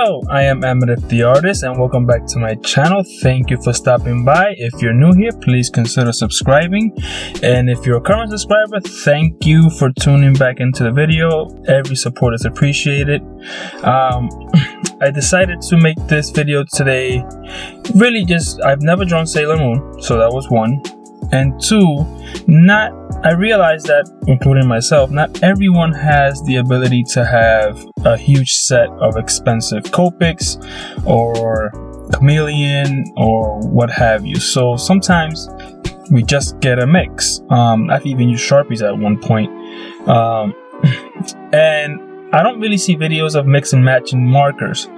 Hello, I am Amethyst the Artist and welcome back to my channel. Thank you for stopping by. If you're new here, please consider subscribing. And if you're a current subscriber, thank you for tuning back into the video. Every support is appreciated. I decided to make this video today. Really just, I've never drawn Sailor Moon, so that was one. And two, I realized that, including myself, not everyone has the ability to have a huge set of expensive Copics or Chameleon or what have you. So sometimes we just get a mix. I've even used Sharpies at one point. And I don't really see videos of mix and matching markers,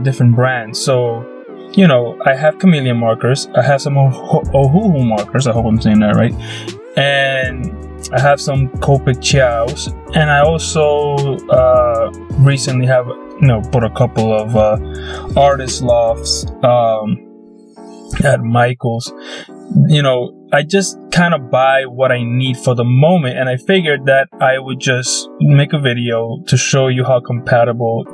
different brands. So, you know, I have Chameleon markers, I have some ALCHOHOL markers, I hope I'm saying that right, and I have some Copic Chows, and I also recently have, bought a couple of artist lofts at Michael's. I just kind of buy what I need for the moment, and I figured that I would just make a video to show you how compatible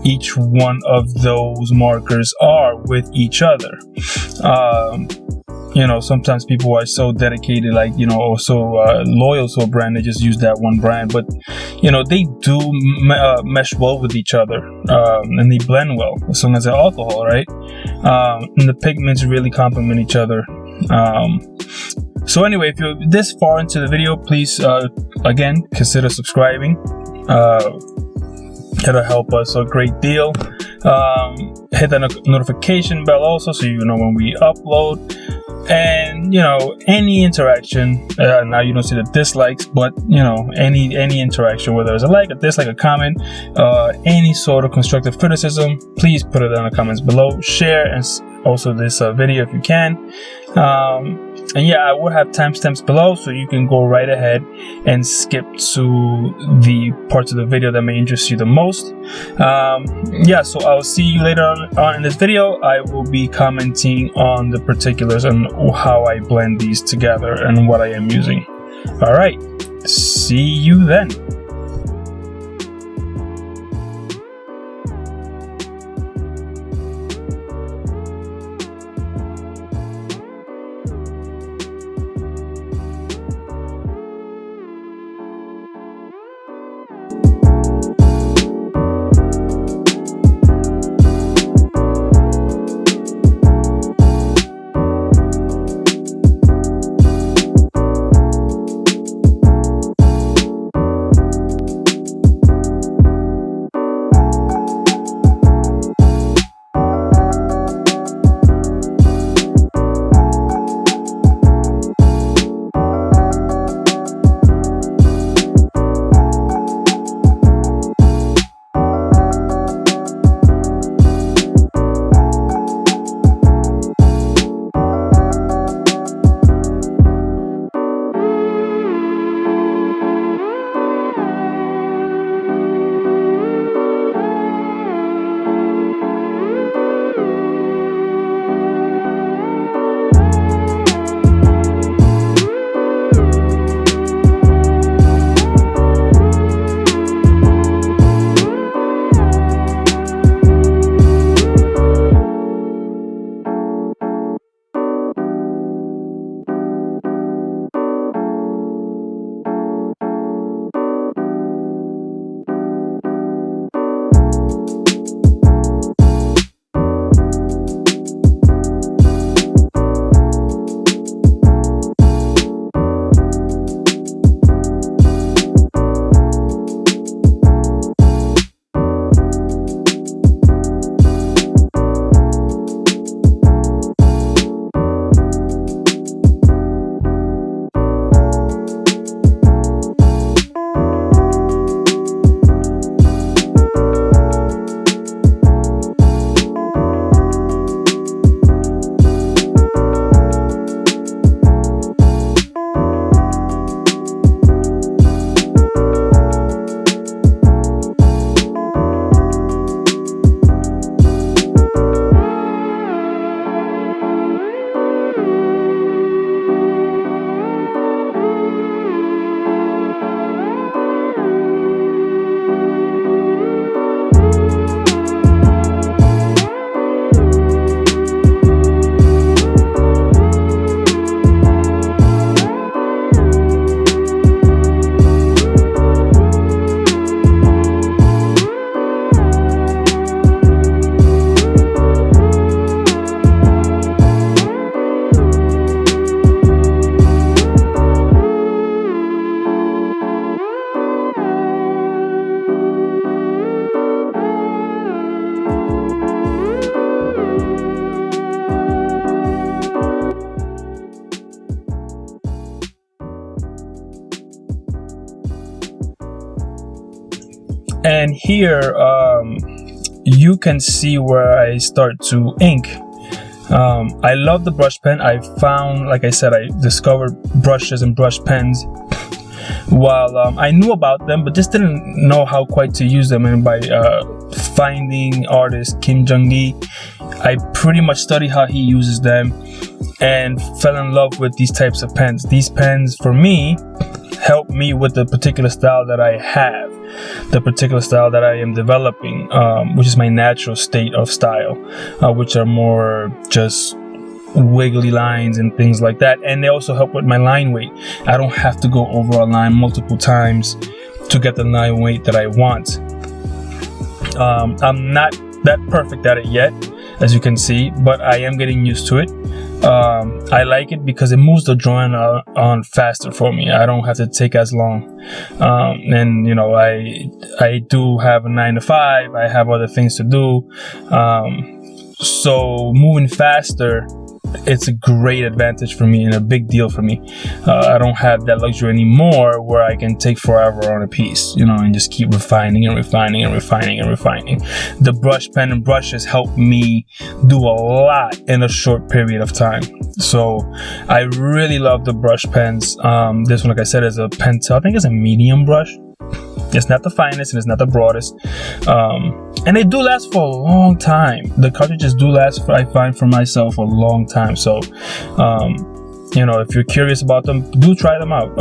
each one of those markers are with each other. Sometimes people are so dedicated, loyal to a brand, they just use that one brand, but they do mesh well with each other, and they blend well as long as they're alcohol, right? And the pigments really complement each other. So anyway, if you're this far into the video, please again consider subscribing. It'll help us a great deal. Hit the notification bell also, so you know when we upload. And any interaction, now you don't see the dislikes, but any interaction, whether it's a like, a dislike, a comment, any sort of constructive criticism, please put it in the comments below. Share and also this video if you can. And yeah, I will have timestamps below, so you can go right ahead and skip to the parts of the video that may interest you the most. So I'll see you later on in this video. I will be commenting on the particulars and how I blend these together and what I am using. All right, see you then. And here you can see where I start to ink. I love the brush pen. I found, like I said, I discovered brushes and brush pens while I knew about them, but just didn't know how quite to use them. And by finding artist Kim Jung-gi, I pretty much studied how he uses them and fell in love with these types of pens. These pens, for me, help me with the particular style that I have, the particular style that I am developing, which is my natural state of style, which are more just wiggly lines and things like that. And they also help with my line weight. I don't have to go over a line multiple times to get the line weight that I want. I'm not that perfect at it yet, as you can see, but I am getting used to it. I like it because it moves the drawing on faster for me. I don't have to take as long. And you know, I do have a 9 to 5. I have other things to do. So moving faster, it's a great advantage for me and a big deal for me. I don't have that luxury anymore where I can take forever on a piece, you know, and just keep refining and refining and refining and refining. The brush pen and brushes help me do a lot in a short period of time. So I really love the brush pens. This one, like I said, is a Pentel. I think it's a medium brush. It's not the finest and it's not the broadest. And they do last for a long time. The cartridges do last, I find, for myself, a long time. So, you know, if you're curious about them, do try them out.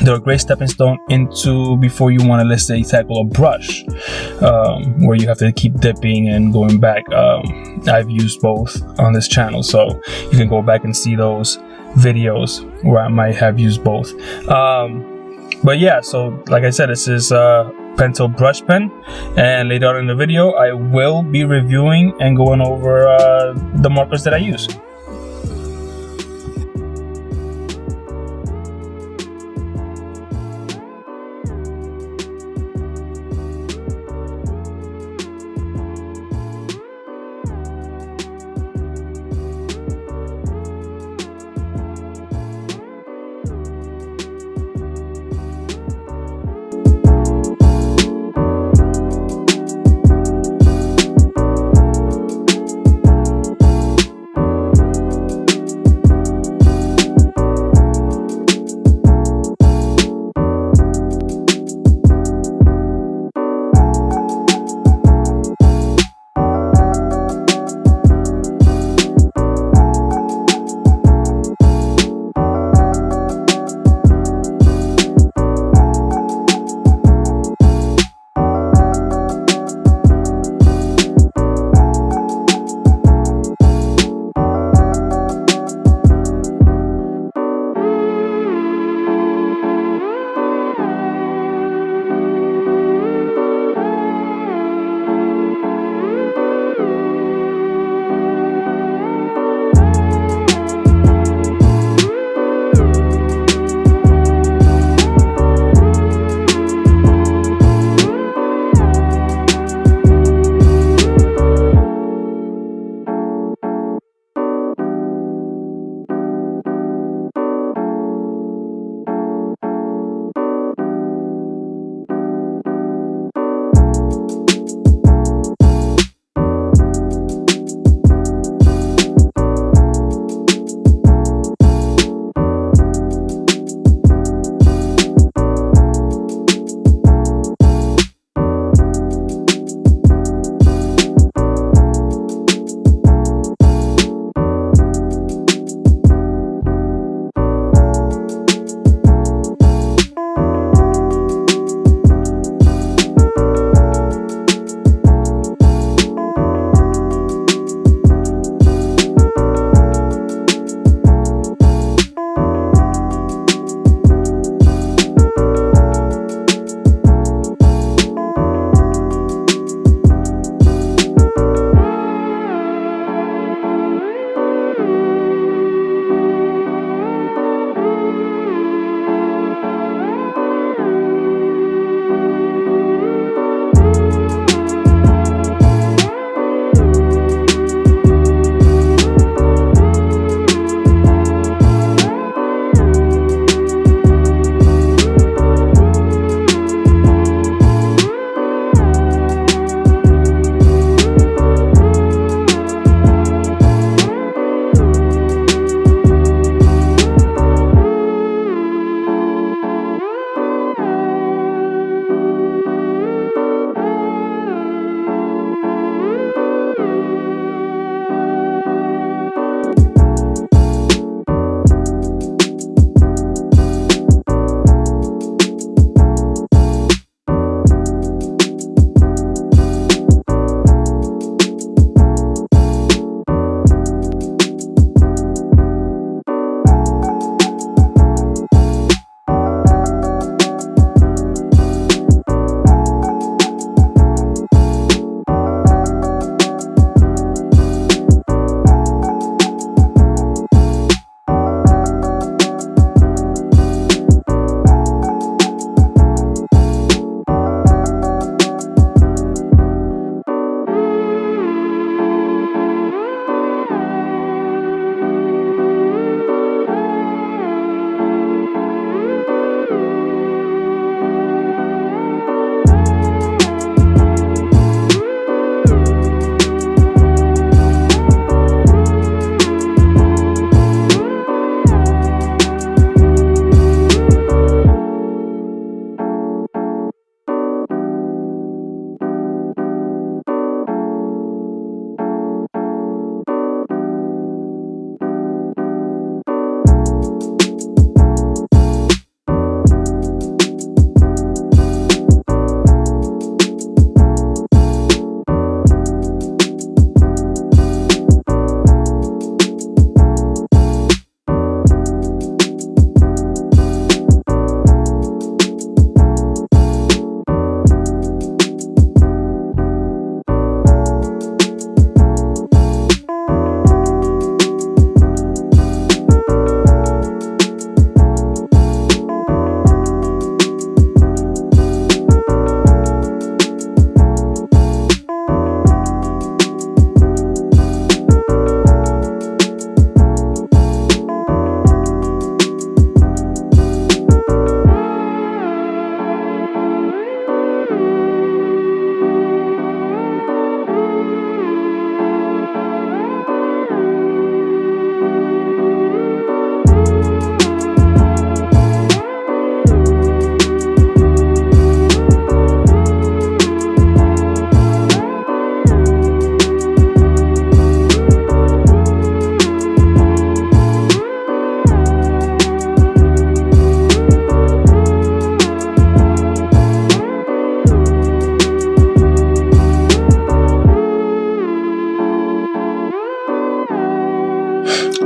They're a great stepping stone into before you want to, let's say, tackle a brush, where you have to keep dipping and going back. I've used both on this channel, so you can go back and see those videos where I might have used both. But yeah, so like I said, this is Pentel brush pen, and later on in the video I will be reviewing and going over the markers that I use.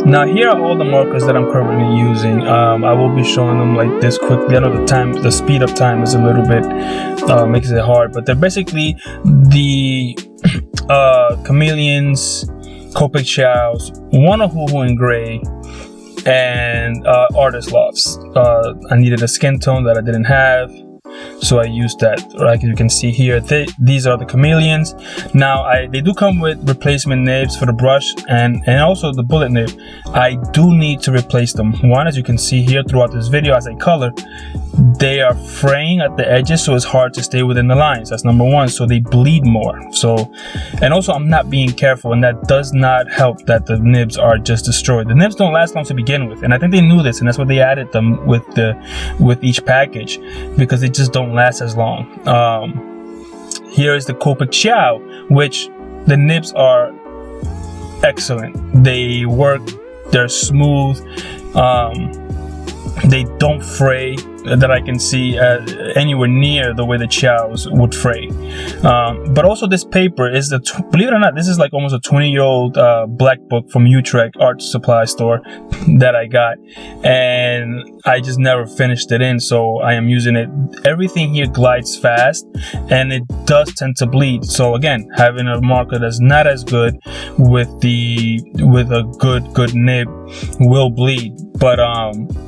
Now here are all the markers that I'm currently using. I will be showing them like this quickly. I know the speed up time is a little bit makes it hard, but they're basically the Chameleons, Copic Chows, one ALCHOHOL in gray, and Artist Lofts. I needed a skin tone that I didn't have, so I used that. Like you can see here, these are the Chameleons. Now they do come with replacement nibs for the brush and also the bullet nib. I do need to replace them. One, as you can see here throughout this video as I color, they are fraying at the edges, so it's hard to stay within the lines. That's number one. So they bleed more. So, and also I'm not being careful, and that does not help that the nibs are just destroyed. The nibs don't last long to begin with, and I think they knew this, and that's why they added them with each package, because they just don't last as long. Here is the Copic Chow, which the nibs are excellent. They work. They're smooth. They don't fray, that I can see anywhere near the way the chows would fray. But also this paper is believe it or not, this is like almost a 20-year-old black book from Utrecht art supply store that I got, and I just never finished it in, so I am using it. Everything here glides fast, and it does tend to bleed. So again, having a marker that's not as good with a good nib will bleed. But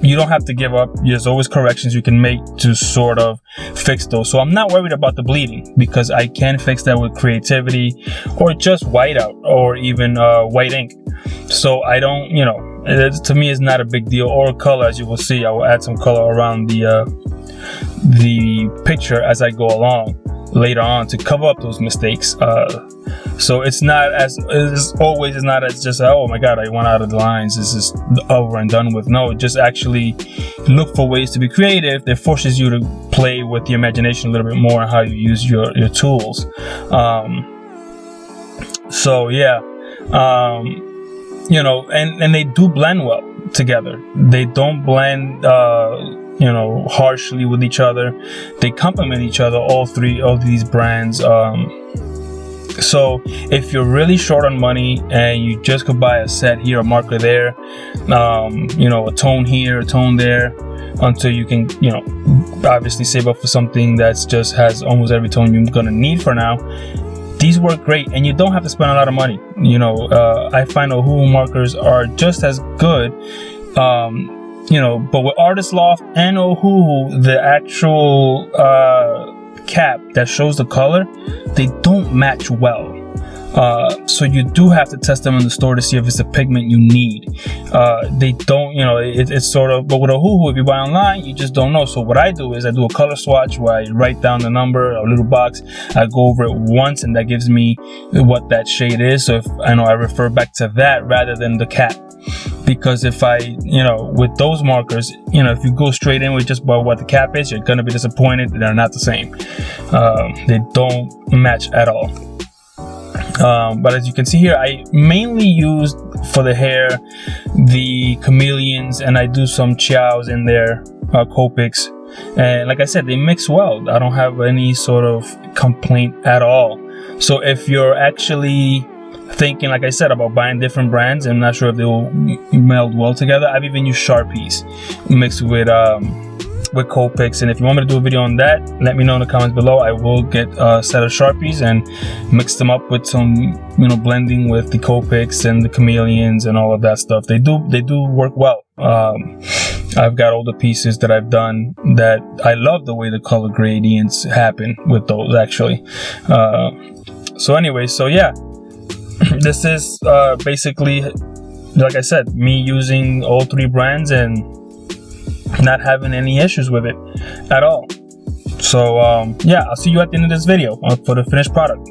you don't have to give up. There's always corrections you can make to sort of fix those. So I'm not worried about the bleeding, because I can fix that with creativity or just whiteout or even white ink. So I don't, to me it's not a big deal. Or color, as you will see, I will add some color around the picture as I go along later on to cover up those mistakes. So it's not as just, oh my god, I went out of the lines, this is over and done with. No, just actually look for ways to be creative. That forces you to play with the imagination a little bit more on how you use your tools. So yeah, and they do blend well together. They don't blend harshly with each other. They complement each other, all three of these brands. So if you're really short on money and you just could buy a set here, a marker there, a tone here, a tone there, until you can, obviously save up for something that's just has almost every tone you're gonna need for now. These work great, and you don't have to spend a lot of money. I find ALCHOHOL markers are just as good. But with Artist Loft and ALCHOHOL, the actual cap that shows the color, they don't match well. So you do have to test them in the store to see if it's the pigment you need. They don't, it's sort of, but with ALCHOHOL, if you buy online, you just don't know. So what I do is I do a color swatch where I write down the number, a little box, I go over it once, and that gives me what that shade is. So if I refer back to that rather than the cap. Because if with those markers, if you go straight in with just about what the cap is, you're gonna be disappointed. They're not the same. They don't match at all. But as you can see here, I mainly used for the hair the Chameleons, and I do some chows in there, Copics, and like I said, they mix well. I don't have any sort of complaint at all. So if you're actually thinking, like I said, about buying different brands, I'm not sure if they will meld well together, I've even used Sharpies mixed with Copics, and if you want me to do a video on that, let me know in the comments below. I will get a set of Sharpies and mix them up with some blending with the Copics and the Chameleons and all of that stuff. They do work well. I've got older pieces that I've done that I love the way the color gradients happen with those, actually. So anyway, so yeah, this is basically, like I said, me using all three brands and not having any issues with it at all. So yeah, I'll see you at the end of this video for the finished product.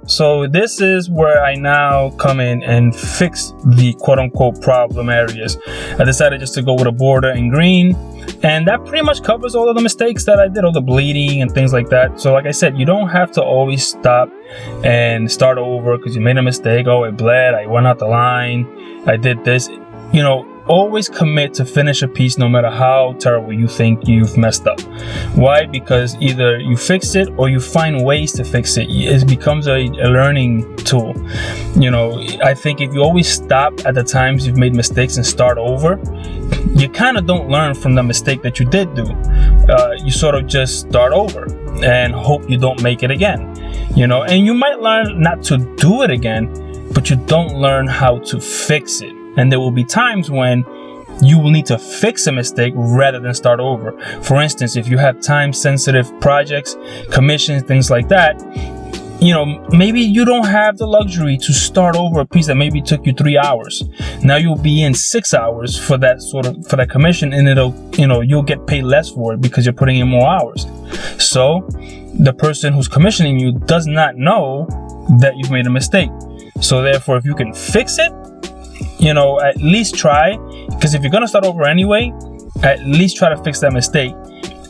So this is where I now come in and fix the quote-unquote problem areas. I decided just to go with a border in green, and that pretty much covers all of the mistakes that I did, all the bleeding and things like that. So like I said, you don't have to always stop and start over because you made a mistake. Oh, it bled, I went out the line, I did this. You know, always commit to finish a piece no matter how terrible you think you've messed up. Why? Because either you fix it or you find ways to fix it. It becomes a learning tool. You know, I think if you always stop at the times you've made mistakes and start over, you kind of don't learn from the mistake that you did do. You sort of just start over and hope you don't make it again. You know, and you might learn not to do it again, but you don't learn how to fix it. And there will be times when you will need to fix a mistake rather than start over. For instance, if you have time-sensitive projects, commissions, things like that, you know, maybe you don't have the luxury to start over a piece that maybe took you 3 hours. Now you'll be in 6 hours for that commission, and you'll get paid less for it because you're putting in more hours. So the person who's commissioning you does not know that you've made a mistake. So therefore, if you can fix it, you know, at least try, because if you're going to start over anyway, at least try to fix that mistake.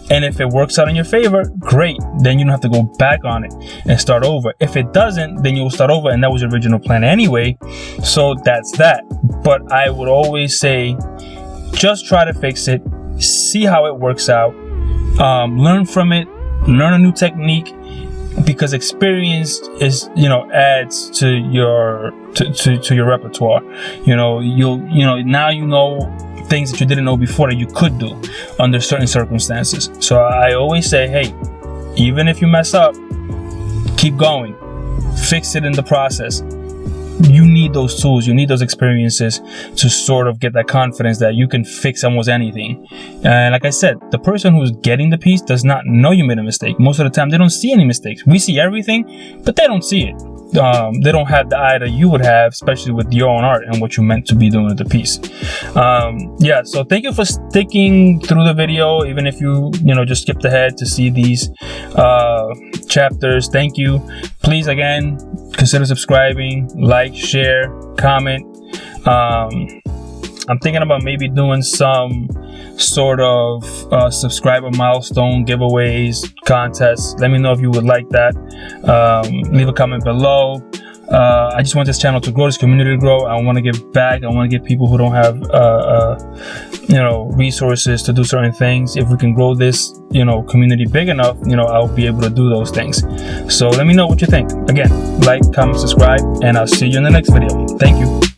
And if it works out in your favor, great. Then you don't have to go back on it and start over. If it doesn't, then you'll start over, and that was your original plan anyway. So that's that. But I would always say, just try to fix it, see how it works out, learn from it, learn a new technique. Because experience is, you know, adds to your repertoire. You know, now you know things that you didn't know before that you could do under certain circumstances. So I always say, hey, even if you mess up, keep going, fix it in the process. You need those tools, you need those experiences to sort of get that confidence that you can fix almost anything. And like I said, the person who's getting the piece does not know you made a mistake. Most of the time, they don't see any mistakes. We see everything, but they don't see it. They don't have the eye that you would have, especially with your own art and what you meant to be doing with the piece. Yeah, so thank you for sticking through the video, even if you just skipped ahead to see these chapters. Thank you. Please, again, consider subscribing, like, share, comment. I'm thinking about maybe doing some sort of subscriber milestone giveaways, contests. Let me know if you would like that. Leave a comment below. I just want this channel to grow, this community to grow. I want to give back. I want to give people who don't have resources to do certain things. If we can grow this community big enough, I'll be able to do those things. So let me know what you think. Again, like, comment, subscribe, and I'll see you in the next video. Thank you.